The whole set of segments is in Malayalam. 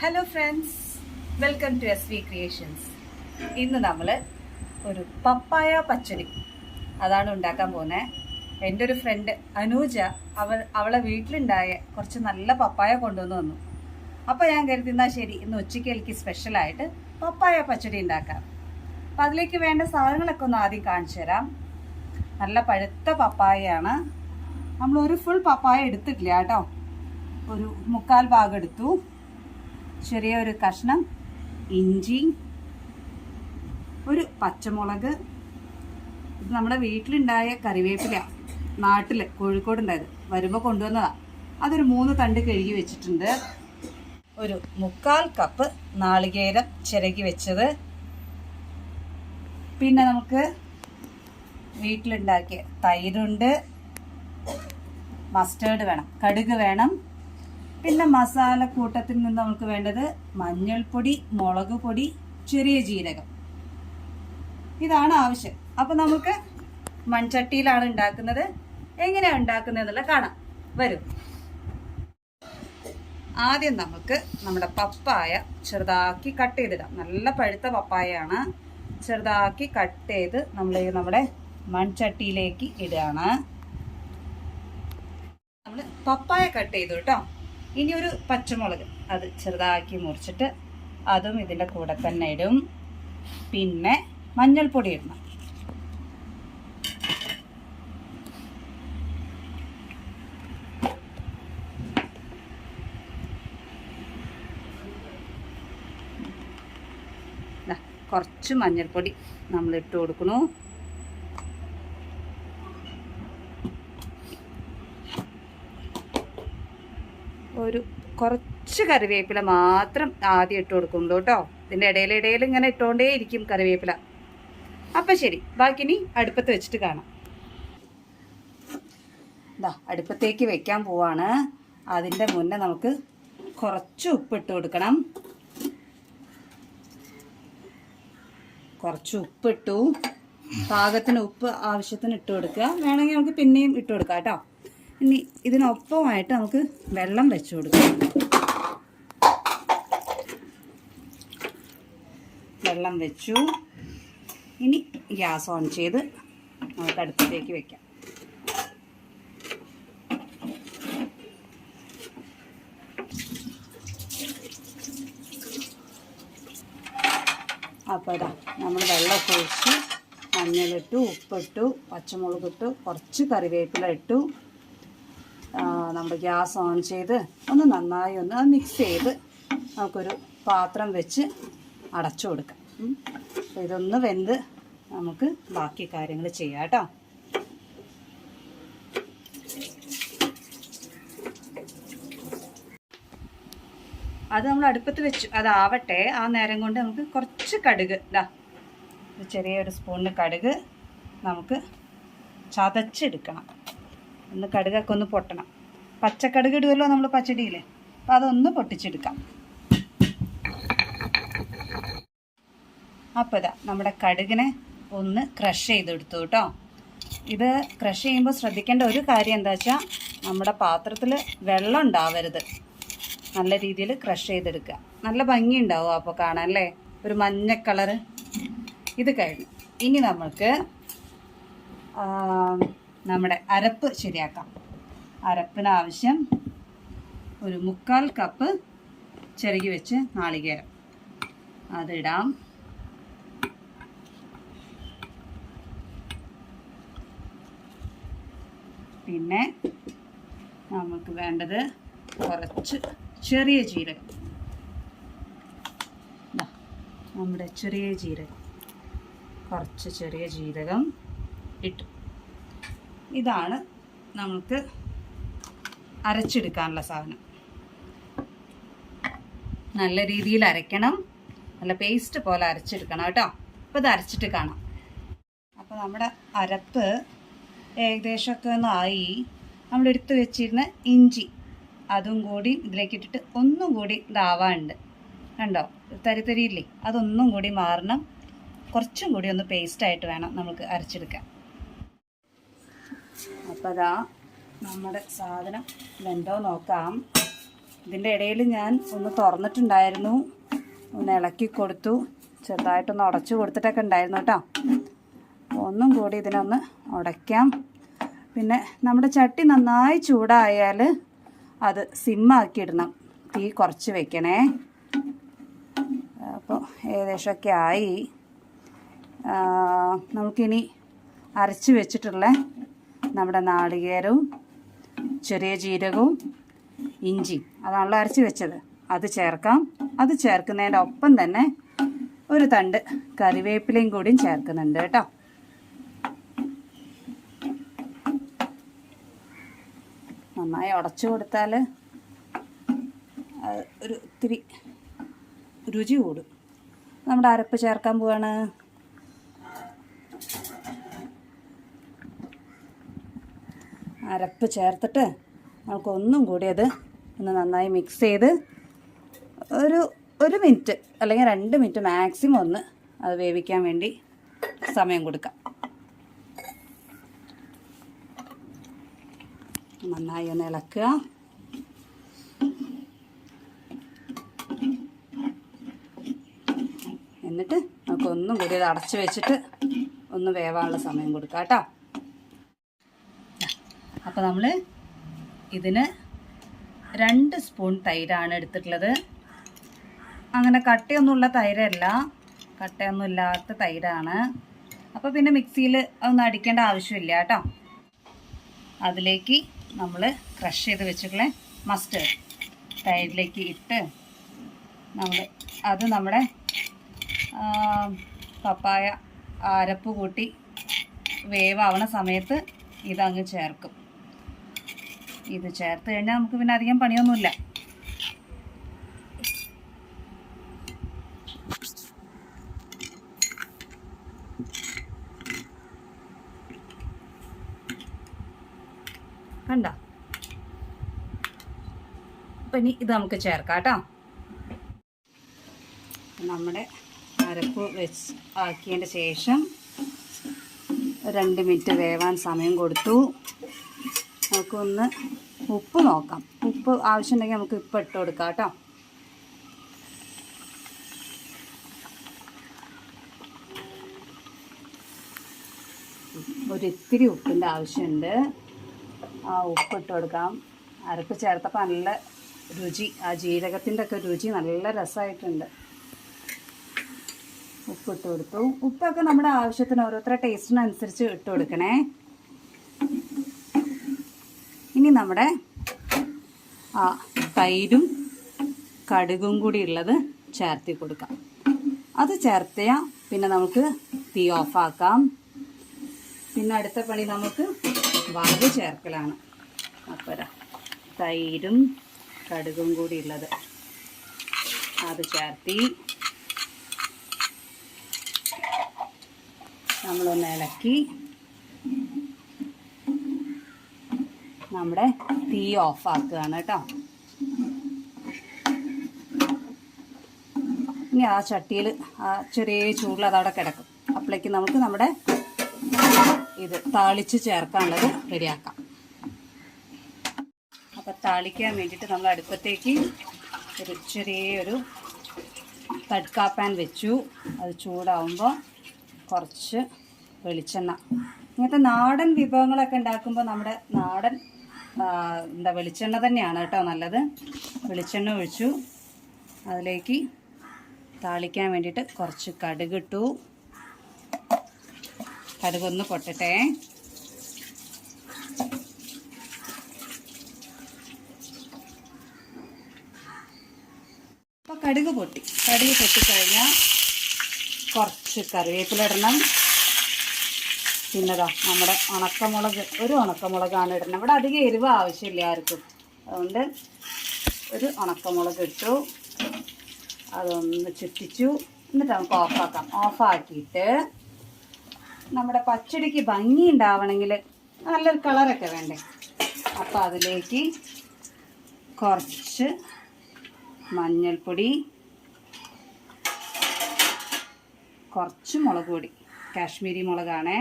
Hello friends, welcome to SV creations. ഇന്ന് നമ്മൾ ഒരു പപ്പായ പച്ചടി അതാണ് ഉണ്ടാക്കാൻ പോകുന്നത്. എൻ്റെ ഒരു ഫ്രണ്ട് അനൂജ അവളെ വീട്ടിലുണ്ടായ കുറച്ച് നല്ല പപ്പായ കൊണ്ടുവന്ന് വന്നു. അപ്പോൾ ഞാൻ കരുതി എന്നാൽ ശരി, ഇന്ന് ഉച്ചയ്ക്ക് എനിക്ക് സ്പെഷ്യലായിട്ട് പപ്പായ പച്ചടി ഉണ്ടാക്കാം. അപ്പം അതിലേക്ക് വേണ്ട സാധനങ്ങളൊക്കെ ഒന്ന് ആദ്യം കാണിച്ചു തരാം. നല്ല പഴുത്ത പപ്പായയാണ്. നമ്മൾ ഒരു ഫുൾ പപ്പായ എടുത്തിട്ടില്ല കേട്ടോ, ഒരു 3/4 ഭാഗം എടുത്തു. ചെറിയ ഒരു കഷ്ണം ഇഞ്ചി, ഒരു പച്ചമുളക്, ഇത് നമ്മുടെ വീട്ടിലുണ്ടായ കറിവേപ്പില, നാട്ടിൽ കോഴിക്കോട് ഉണ്ടായത്, വരുമ്പോൾ കൊണ്ടുവന്നതാണ്. അതൊരു 3 തണ്ട് കഴുകി വെച്ചിട്ടുണ്ട്. ഒരു 3/4 കപ്പ് നാളികേരം ചിരകി വെച്ചത്. പിന്നെ നമുക്ക് വീട്ടിലുണ്ടാക്കിയ തൈരുണ്ട്, മസ്റ്റേർഡ് വേണം, കടുക് വേണം. പിന്നെ മസാല കൂട്ടത്തിൽ നിന്ന് നമുക്ക് വേണ്ടത് മഞ്ഞൾപ്പൊടി, മുളക് പൊടി, ചെറിയ ജീരകം, ഇതാണ് ആവശ്യം. അപ്പം നമുക്ക് മൺചട്ടിയിലാണ് ഉണ്ടാക്കുന്നത്. എങ്ങനെയാണ് ഉണ്ടാക്കുന്നത് എന്നുള്ള കാണാം, വരും. ആദ്യം നമുക്ക് നമ്മുടെ പപ്പായ ചെറുതാക്കി കട്ട് ചെയ്തിടാം. നല്ല പഴുത്ത പപ്പായയാണ്. ചെറുതാക്കി കട്ട് ചെയ്ത് നമ്മുടെ മൺചട്ടിയിലേക്ക് ഇടുകയാണ്. നമ്മൾ പപ്പായ കട്ട് ചെയ്തു കേട്ടോ. ഇനി ഒരു പച്ചമുളക്, അത് ചെറുതാക്കി മുറിച്ചിട്ട് അതും ഇതിൻ്റെ കൂടെ തന്നെ ഇടും. പിന്നെ മഞ്ഞൾപ്പൊടി ഇടണം. കുറച്ച് മഞ്ഞൾപ്പൊടി നമ്മൾ ഇട്ട് കൊടുക്കണു. ഒരു കുറച്ച് കറിവേപ്പില മാത്രം ആദ്യം ഇട്ട് കൊടുക്കുന്നുള്ളൂ കേട്ടോ. ഇതിൻ്റെ ഇടയിൽ ഇങ്ങനെ ഇട്ടുകൊണ്ടേ ഇരിക്കും കറിവേപ്പില. അപ്പം ശരി, ബാക്കി ഇനി അടുപ്പത്ത് വെച്ചിട്ട് കാണാം. അടുപ്പത്തേക്ക് വെക്കാൻ പോവാണ്. അതിൻ്റെ മുന്നേ നമുക്ക് കുറച്ച് ഉപ്പിട്ട് കൊടുക്കണം. കുറച്ച് ഉപ്പിട്ടു. പാകത്തിന് ഉപ്പ് ആവശ്യത്തിന് ഇട്ട് കൊടുക്കുക. വേണമെങ്കിൽ നമുക്ക് പിന്നെയും ഇട്ട് കൊടുക്കാം കേട്ടോ. ഇനി ഇതിനൊപ്പമായിട്ട് നമുക്ക് വെള്ളം വെച്ച് കൊടുക്കാം. വെള്ളം വെച്ചു. ഇനി ഗ്യാസ് ഓൺ ചെയ്ത് നമുക്ക് അടുപ്പത്തേക്ക് വെക്കാം. അപ്പോൾ ഇതാ നമ്മൾ വെള്ളമൊക്കെ ഒഴിച്ച് മഞ്ഞളിട്ടു, ഉപ്പിട്ടു, പച്ചമുളകിട്ടു, കുറച്ച് കറിവേപ്പില ഇട്ടു. നമ്മൾ ഗ്യാസ് ഓൺ ചെയ്ത് ഒന്ന് നന്നായി ഒന്ന് മിക്സ് ചെയ്ത് നമുക്കൊരു പാത്രം വെച്ച് അടച്ചു കൊടുക്കാം. അപ്പോൾ ഇതൊന്ന് വെന്ത് നമുക്ക് ബാക്കി കാര്യങ്ങൾ ചെയ്യാം കേട്ടോ. അത് നമ്മൾ അടുപ്പത്ത് വെച്ചു, അതാവട്ടെ. ആ നേരം കൊണ്ട് നമുക്ക് കുറച്ച് കടുക്, ചെറിയൊരു സ്പൂണിന് കടുക് നമുക്ക് ചതച്ചെടുക്കണം. ഒന്ന് കടുകൊക്കെ ഒന്ന് പൊട്ടണം. പച്ചക്കടുക് ഇടുമല്ലോ നമ്മൾ പച്ചടിയിൽ, അപ്പം അതൊന്ന് പൊട്ടിച്ചെടുക്കാം. അപ്പോൾ നമ്മുടെ കടുകിനെ ഒന്ന് ക്രഷ് ചെയ്തെടുത്തു കേട്ടോ. ഇത് ക്രഷ് ചെയ്യുമ്പോൾ ശ്രദ്ധിക്കേണ്ട ഒരു കാര്യം എന്താ വെച്ചാൽ നമ്മുടെ പാത്രത്തിൽ വെള്ളം ഉണ്ടാവരുത്. നല്ല രീതിയിൽ ക്രഷ് ചെയ്തെടുക്കുക. നല്ല ഭംഗി ഉണ്ടാവും അപ്പോൾ കാണാൻ, അല്ലേ? ഒരു മഞ്ഞ കളറ്. ഇത് കഴിഞ്ഞു. ഇനി നമുക്ക് നമ്മുടെ അരപ്പ് ശരിയാക്കാം. അരപ്പിനാവശ്യം ഒരു 3/4 കപ്പ് ചിരകി വെച്ച് നാളികേരം, അതിടാം. പിന്നെ നമുക്ക് വേണ്ടത് കുറച്ച് ചെറിയ ജീരകം. നമ്മുടെ ചെറിയ ജീരകം, കുറച്ച് ചെറിയ ജീരകം ഇട്ടു. ഇതാണ് നമുക്ക് അരച്ചെടുക്കാനുള്ള സാധനം. നല്ല രീതിയിൽ അരയ്ക്കണം, നല്ല പേസ്റ്റ് പോലെ അരച്ചെടുക്കണം കേട്ടോ. അപ്പോൾ ഇത് അരച്ചിട്ട് കാണാം. അപ്പോൾ നമ്മുടെ അരപ്പ് ഏകദേശമൊക്കെ ഒന്നായി. നമ്മളെടുത്ത് വെച്ചിരുന്ന ഇഞ്ചി അതും കൂടി ഇതിലേക്ക് ഇട്ടിട്ട് ഒന്നും കൂടി ഇതാവാനുണ്ട്. കണ്ടോ, തരിതരിയില്ലേ? അതൊന്നും കൂടി മാറണം. കുറച്ചും കൂടി ഒന്ന് പേസ്റ്റായിട്ട് വേണം നമുക്ക് അരച്ചെടുക്കാൻ. അപ്പോൾ അതാ നമ്മുടെ സാധനം വെന്തോ നോക്കാം. ഇതിൻ്റെ ഇടയിൽ ഞാൻ ഒന്ന് തുറന്നിട്ടുണ്ടായിരുന്നു, ഒന്ന് ഇളക്കി കൊടുത്തു, ചെറുതായിട്ടൊന്ന് ഉടച്ചു കൊടുത്തിട്ടൊക്കെ ഉണ്ടായിരുന്നു കേട്ടോ. ഒന്നും കൂടി ഇതിനൊന്ന് ഉടയ്ക്കാം. പിന്നെ നമ്മുടെ ചട്ടി നന്നായി ചൂടായാൽ അത് സിമ്മാക്കി ഇടണം, തീ കുറച്ച് വെക്കണേ. അപ്പോൾ ഏകദേശമൊക്കെ ആയി. നമുക്കിനി അരച്ച് വെച്ചിട്ടുള്ള നമ്മുടെ നാളികേരവും ചെറിയ ജീരകവും ഇഞ്ചിയും അതാണല്ലോ അരച്ച് വെച്ചത്, അത് ചേർക്കാം. അത് ചേർക്കുന്നതിൻ്റെ ഒപ്പം തന്നെ ഒരു തണ്ട് കറിവേപ്പിലയും കൂടിയും ചേർക്കുന്നുണ്ട് കേട്ടോ. നന്നായി ഉടച്ചു കൊടുത്താൽ ഒരു ഇത്തിരി രുചി കൂടും. നമ്മുടെ അരപ്പ് ചേർക്കാൻ പോവാണ്. അരപ്പ് ചേർത്തിട്ട് നമുക്ക് ഒന്നും കൂടി അത് ഒന്ന് നന്നായി മിക്സ് ചെയ്ത് ഒരു മിനിറ്റ് അല്ലെങ്കിൽ 2 മിനിറ്റ് മാക്സിമം ഒന്ന് അത് വേവിക്കാൻ വേണ്ടി സമയം കൊടുക്കാം. നന്നായി ഒന്ന് ഇളക്കുക. എന്നിട്ട് നമുക്ക് ഒന്നും കൂടി അത് അടച്ചു വെച്ചിട്ട് ഒന്ന് വേവാനുള്ള സമയം കൊടുക്കാം കേട്ടോ. അപ്പോൾ നമ്മൾ ഇതിന് 2 സ്പൂൺ തൈരാണ് എടുത്തിട്ടുള്ളത്. അങ്ങനെ കട്ടയൊന്നുമുള്ള തൈരല്ല, കട്ടയൊന്നും ഇല്ലാത്ത തൈരാണ്. അപ്പോൾ പിന്നെ മിക്സിയിൽ ഒന്നും അടിക്കേണ്ട ആവശ്യമില്ല കേട്ടോ. അതിലേക്ക് നമ്മൾ ക്രഷ് ചെയ്ത് വെച്ചിട്ടുള്ള മസ്റ്റേർഡ് തൈരിലേക്ക് ഇട്ട് അത് നമ്മുടെ പപ്പായ അരപ്പ് കൂട്ടി വേവാവണ സമയത്ത് ഇതങ്ങ് ചേർക്കും. ഇത് ചേർത്ത് കഴിഞ്ഞാൽ നമുക്ക് പിന്നെ അധികം പണിയൊന്നുമില്ല. കണ്ട, അപ്പം ഇനി ഇത് നമുക്ക് ചേർക്കാം കേട്ടോ. നമ്മുടെ അരപ്പ് വെച്ച് ആക്കിയതിൻ്റെ ശേഷം 2 മിനിറ്റ് വേവാൻ സമയം കൊടുത്തു. നമുക്കൊന്ന് ഉപ്പ് നോക്കാം. ഉപ്പ് ആവശ്യമുണ്ടെങ്കിൽ നമുക്ക് ഇപ്പം ഇട്ട് കൊടുക്കാം കേട്ടോ. ഒരിത്തിരി ഉപ്പിൻ്റെ ആവശ്യമുണ്ട്. ആ ഉപ്പ് ഇട്ട് കൊടുക്കാം. അരപ്പ് ചേർത്തപ്പോൾ നല്ല രുചി, ആ ജീരകത്തിൻ്റെ ഒക്കെ രുചി നല്ല രസമായിട്ടുണ്ട്. ഉപ്പിട്ട് കൊടുത്തു. ഉപ്പൊക്കെ നമ്മുടെ ആവശ്യത്തിന് ഓരോരുത്തരുടെ ടേസ്റ്റിനനുസരിച്ച് ഇട്ട് കൊടുക്കണേ. ഇനി നമ്മുടെ ആ തൈരും കടുകും കൂടി ഉള്ളത് ചേർത്തി കൊടുക്കാം. അത് ചേർത്തിയാൽ പിന്നെ നമുക്ക് തീ ഓഫാക്കാം. പിന്നെ അടുത്ത പണി നമുക്ക് വറവ് ചേർക്കലാണ്. അപ്പോൾ തൈരും കടുകും കൂടി ഉള്ളത് അത് ചേർത്തി നമ്മളൊന്ന് ഇളക്കി നമ്മുടെ തീ ഓഫാക്കുകയാണ് കേട്ടോ. ഇനി ആ ചട്ടിയിൽ ആ ചെറിയ ചൂടിൽ അതവിടെ കിടക്കും. അപ്പോഴേക്ക് നമുക്ക് നമ്മുടെ ഇത് താളിച്ച് ചേർക്കാനുള്ളത് റെഡിയാക്കാം. അപ്പം താളിക്കാൻ വേണ്ടിയിട്ട് നമ്മൾ അടുപ്പത്തേക്ക് ഒരു ചെറിയൊരു തട്കാ പാൻ വെച്ചു. അത് ചൂടാവുമ്പോൾ കുറച്ച് വെളിച്ചെണ്ണ. ഇങ്ങനത്തെ നാടൻ വിഭവങ്ങളൊക്കെ ഉണ്ടാക്കുമ്പോൾ നമ്മുടെ നാടൻ വെളിച്ചെണ്ണ തന്നെയാണ് കേട്ടോ നല്ലത്. വെളിച്ചെണ്ണ ഒഴിച്ചു. അതിലേക്ക് താളിക്കാൻ വേണ്ടിയിട്ട് കുറച്ച് കടുകിട്ടു. കടുകൊന്ന് പൊട്ടട്ടെ. അപ്പോൾ കടുക് പൊട്ടിക്കഴിഞ്ഞാൽ കുറച്ച് കറിവേപ്പില ഇടണം. പിന്നെതാ നമ്മുടെ ഉണക്കമുളക്, ഒരു ഉണക്കമുളകാണ് ഇടണം. ഇവിടെ അധികം എരിവ് ആവശ്യമില്ല ആർക്കും, അതുകൊണ്ട് ഒരു ഉണക്കമുളക് ഇട്ടു. അതൊന്ന് ചുറ്റിച്ചു. എന്നിട്ട് നമുക്ക് ഓഫാക്കാം. ഓഫാക്കിയിട്ട് നമ്മുടെ പച്ചടിക്ക് ഭംഗി ഉണ്ടാവണമെങ്കിൽ നല്ലൊരു കളറൊക്കെ വേണ്ടേ, അപ്പോൾ അതിലേക്ക് കുറച്ച് മഞ്ഞൾപ്പൊടി, കുറച്ച് മുളക് പൊടി, കാശ്മീരി മുളകാണേ,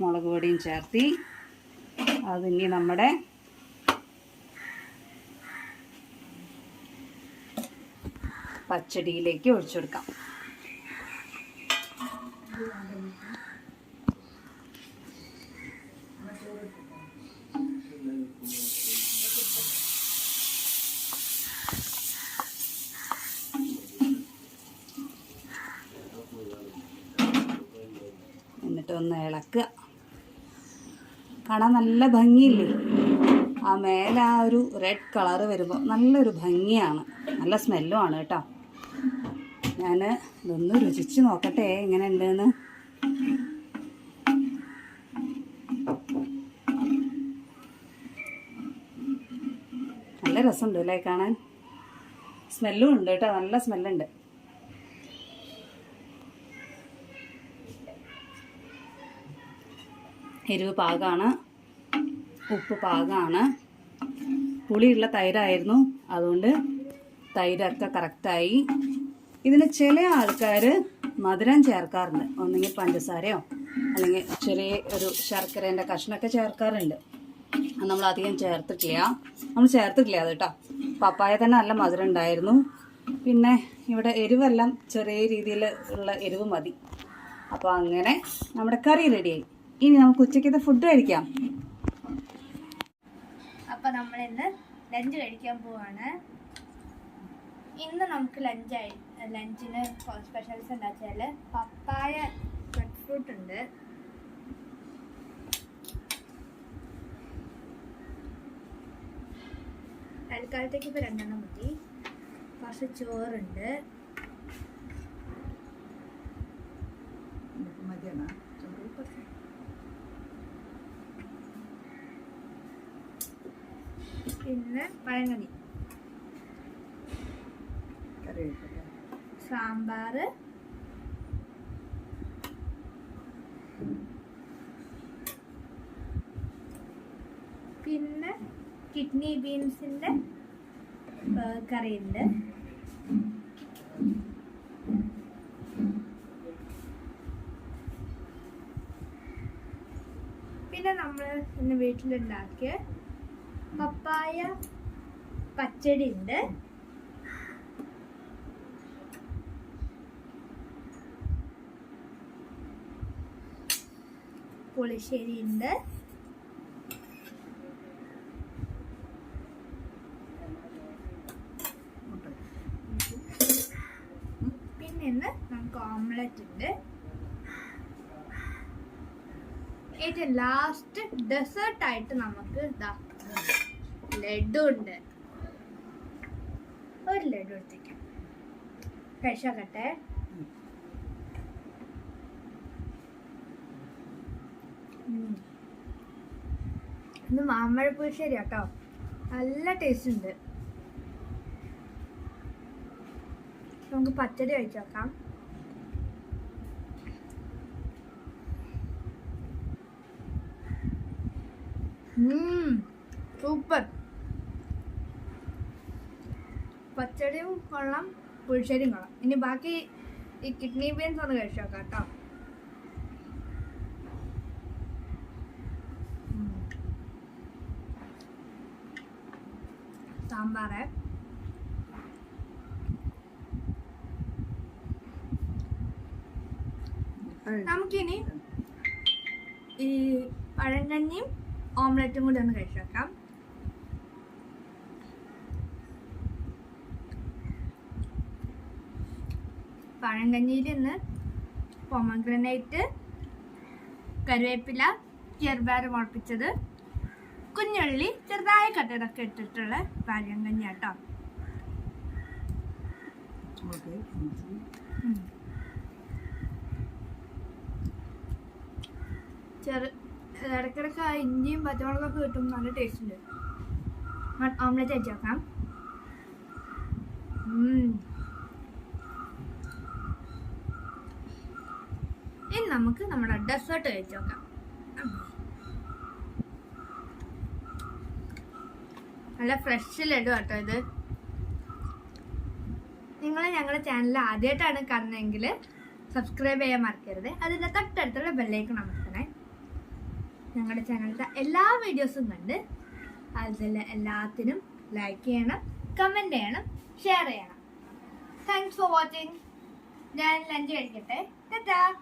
മുളക് പൊടിയും ചേർത്തി അതിനി നമ്മുടെ പച്ചടിയിലേക്ക് ഒഴിച്ചു കൊടുക്കാം. എന്നിട്ട് ഒന്ന് ഇളക്കുക. കാണാൻ നല്ല ഭംഗിയില്ലേ? ആ മേലെ ആ ഒരു റെഡ് കളറ് വരുമ്പോൾ നല്ലൊരു ഭംഗിയാണ്, നല്ല സ്മെല്ലും ആണ് കേട്ടോ. ഞാൻ ഇതൊന്ന് രുചിച്ച് നോക്കട്ടെ എങ്ങനെ ഉണ്ടെന്ന്. നല്ല രസമുണ്ട് അല്ലേ കാണാൻ? സ്മെല്ലും ഉണ്ട് കേട്ടോ, നല്ല സ്മെല്ലുണ്ട്. എരിവ് പാകമാണ്, ഉപ്പ് പാകമാണ്. പുളിയുള്ള തൈരായിരുന്നു, അതുകൊണ്ട് തൈരൊക്കെ കറക്റ്റായി. ഇതിന് ചില ആൾക്കാർ മധുരം ചേർക്കാറുണ്ട്, ഒന്നെങ്കിൽ പഞ്ചസാരയോ അല്ലെങ്കിൽ ചെറിയ ഒരു ശർക്കരേൻ്റെ കഷ്ണമൊക്കെ ചേർക്കാറുണ്ട്. അത് നമ്മൾ അധികം ചേർത്തിട്ടില്ല അത് കേട്ടോ. പപ്പായ തന്നെ നല്ല മധുരം ഉണ്ടായിരുന്നു. പിന്നെ ഇവിടെ എരിവെല്ലാം ചെറിയ രീതിയിൽ ഉള്ള എരിവ് മതി. അപ്പോൾ അങ്ങനെ നമ്മുടെ കറി റെഡിയായി. ഇനി നമുക്ക് ഉച്ചയ്ക്കത്തെ ഫുഡ് കഴിക്കാം. അപ്പം നമ്മൾ ഇന്ന് ലഞ്ച് കഴിക്കാൻ പോവാണ്. ഇന്ന് നമുക്ക് ലഞ്ചിന് സ്പെഷ്യൽസ് ഉണ്ടാക്കിയാൽ പപ്പായ ബ്രെഡ് ഫ്രൂട്ട് ഉണ്ട്, തൽക്കാലത്തേക്ക് ഇപ്പോൾ 2 മതി. കുറച്ച് ചോറുണ്ട്, പിന്നെ പഴങ്കഞ്ഞി, സാമ്പാർ, പിന്നെ കിഡ്നി ബീൻസിൻ്റെ കറിയുണ്ട്. പിന്നെ നമ്മൾ ഇന്ന് വീട്ടിലുണ്ടാക്കിയ പപ്പായ പച്ചടി ഉണ്ട്. പുളിശ്ശേരി ഉണ്ട്. പിന്നെ ഇന്ന് നമുക്ക് ഓംലെറ്റ് ഉണ്ട്. ഏറ്റവും ലാസ്റ്റ് ഡെസേർട്ടായിട്ട് നമുക്ക് ലഡു ഉണ്ട്. ഒരു ലഡു എടുത്തേക്കാം, കഴിച്ചാക്കട്ടെ. ഇത് മാമ്പഴ പുളിശ്ശേരി കേട്ടോ, നല്ല ടേസ്റ്റ് ഉണ്ട്. നമുക്ക് പച്ചടി കഴിച്ചു നോക്കാം. സൂപ്പർ. പച്ചടിയും കൊള്ളാം, പുളിശ്ശേരിയും കൊള്ളാം. ഇനി ബാക്കി ഈ കിഡ്നി ബീൻസ് ഒന്ന് കഴിച്ചു നോക്കാം കേട്ടോ. സാമ്പാറ്, നമുക്കിനി ഈ പഴങ്കഞ്ഞിയും ഓംലെറ്റും കൂടി ഒന്ന് കഴിച്ചു വെക്കാം. പഴങ്കഞ്ഞിയിൽ ഇന്ന് പൊമഗ്രനേറ്റ്, കറിവേപ്പില, ചെറുപയർ മുളപ്പിച്ചത്, കുഞ്ഞുള്ളി ചെറുതായി കട്ടടൊക്കെ ഇട്ടിട്ടുള്ള പഴങ്കഞ്ഞി കേട്ടോ. ഇടയ്ക്കിടയ്ക്ക് ഇഞ്ചിയും പച്ചമുളകൊക്കെ കിട്ടും, നല്ല ടേസ്റ്റ് ഉണ്ട്. ഓംലെറ്റ് വെച്ച് നോക്കാം. ഇനി നമുക്ക് നമ്മുടെ ഡെസേർട്ട് കഴിച്ച് നോക്കാം. നല്ല ഫ്രഷ് ലഡു കേട്ടോ ഇത്. നിങ്ങൾ ഞങ്ങളുടെ ചാനൽ ആദ്യമായിട്ടാണ് കാണുന്നതെങ്കിൽ സബ്സ്ക്രൈബ് ചെയ്യാൻ മറക്കരുത്. അതിൻ്റെ തൊട്ടടുത്തുള്ള ബെല്ലൈക്കൺ അമർത്തണേ. ഞങ്ങളുടെ ചാനലിലത്തെ എല്ലാ വീഡിയോസും കണ്ട് അതിൽ എല്ലാത്തിനും ലൈക്ക് ചെയ്യണം, കമൻറ്റ് ചെയ്യണം, ഷെയർ ചെയ്യണം. Thanks for watching. ഞാൻ ലഞ്ച് കഴിക്കട്ടെ. ടാറ്റാ.